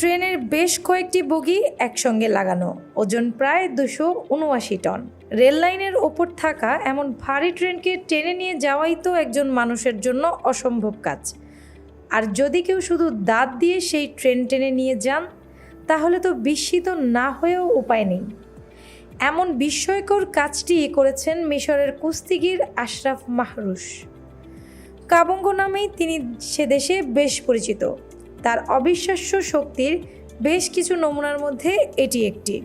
ট্রেনের বেশ কয়েকটি বগি একসঙ্গে লাগানো, ওজন প্রায় 279 টন। রেল লাইনের ওপর থাকা এমন ভারী ট্রেনকে টেনে নিয়ে যাওয়াই তো একজন মানুষের জন্য অসম্ভব কাজ। আর যদি কেউ শুধু দাঁত দিয়ে সেই ট্রেন টেনে নিয়ে যান, তাহলে তো বিস্মিত না হয়েও উপায় নেই। এমন বিস্ময়কর কাজটি করেছেন মিশরের কুস্তিগির আশরাফ মাহরুশ। কাবঙ্গো নামেই তিনি সে দেশে বেশ পরিচিত। তার অবিশ্বাস্য শক্তির বেশ কিছু নমুনার মধ্যে এটি একটি।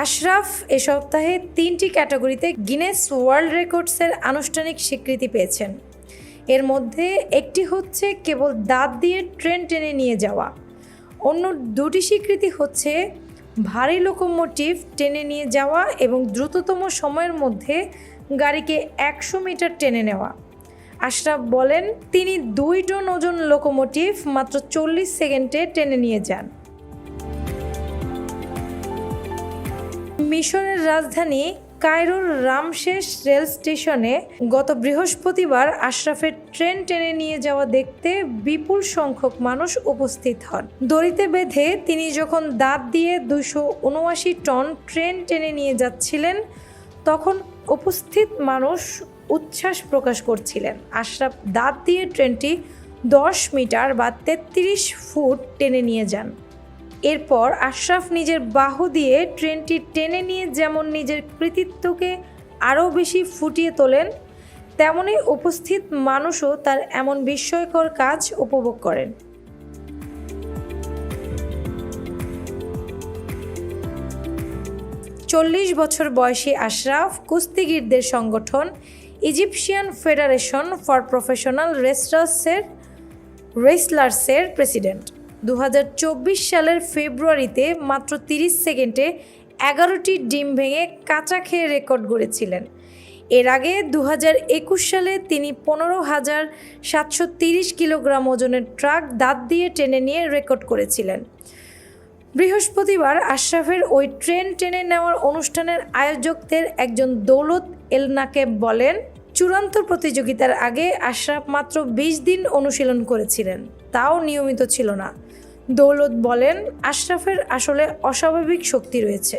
আশরাফ এ সপ্তাহে 3টি ক্যাটাগরিতে গিনেস ওয়ার্ল্ড রেকর্ডসের আনুষ্ঠানিক স্বীকৃতি পেয়েছেন। এর মধ্যে একটি হচ্ছে কেবল দাঁত দিয়ে ট্রেন টেনে নিয়ে যাওয়া। অন্য 2টি স্বীকৃতি হচ্ছে ভারী লোকোমোটিভ টেনে নিয়ে যাওয়া এবং দ্রুততম সময়ের মধ্যে গাড়িকে 100 মিটার টেনে নেওয়া। আশরাফ বলেন, তিনি 2 টন ওজন লোকোমোটিভ মাত্র 40 সেকেন্ডে টেনে নিয়ে যান। মিশরের রাজধানী কায়রোর রামশেস রেল স্টেশনে গত বৃহস্পতিবার আশরাফের ট্রেন টেনে নিয়ে যাওয়া দেখতে বিপুল সংখ্যক মানুষ উপস্থিত হন। দড়িতে বেঁধে তিনি যখন দাঁত দিয়ে 279 টন ট্রেন টেনে নিয়ে যাচ্ছিলেন, তখন উপস্থিত মানুষ উচ্ছ্বাস প্রকাশ করছিলেন। আশরাফ দাঁত দিয়ে ট্রেনটি 10 মিটার বা 33 ফুট টেনে নিয়ে যান। এরপর আশরাফ নিজের বাহু দিয়ে ট্রেনটি টেনে নিয়ে যেমন নিজের কৃতিত্বকে আরও বেশি ফুটিয়ে তোলেন, তেমনি উপস্থিত মানুষও তার এমন বিস্ময়কর কাজ উপভোগ করেন। চল্লিশ বছর বয়সী আশরাফ কুস্তিগিরদের সংগঠন ইজিপশিয়ান ফেডারেশন ফর প্রফেশনাল রেসলার্সের প্রেসিডেন্ট। 2024 সালের ফেব্রুয়ারিতে মাত্র 30 সেকেন্ডে 11টি ডিম ভেঙে কাঁচা খেয়ে রেকর্ড গড়েছিলেন। এর আগে 2021 সালে তিনি 15,730 কিলোগ্রাম ওজনের ট্রাক দাঁত দিয়ে টেনে নিয়ে রেকর্ড করেছিলেন। বৃহস্পতিবার আশরাফের ওই ট্রেন টেনে নেওয়ার অনুষ্ঠানের আয়োজকদের একজন দৌলত এল নাকেব বলেন, চূড়ান্ত প্রতিযোগিতার আগে আশরাফ মাত্র 20 দিন অনুশীলন করেছিলেন, তাও নিয়মিত ছিল না। দৌলত বলেন, আশরাফের আসলে অস্বাভাবিক শক্তি রয়েছে।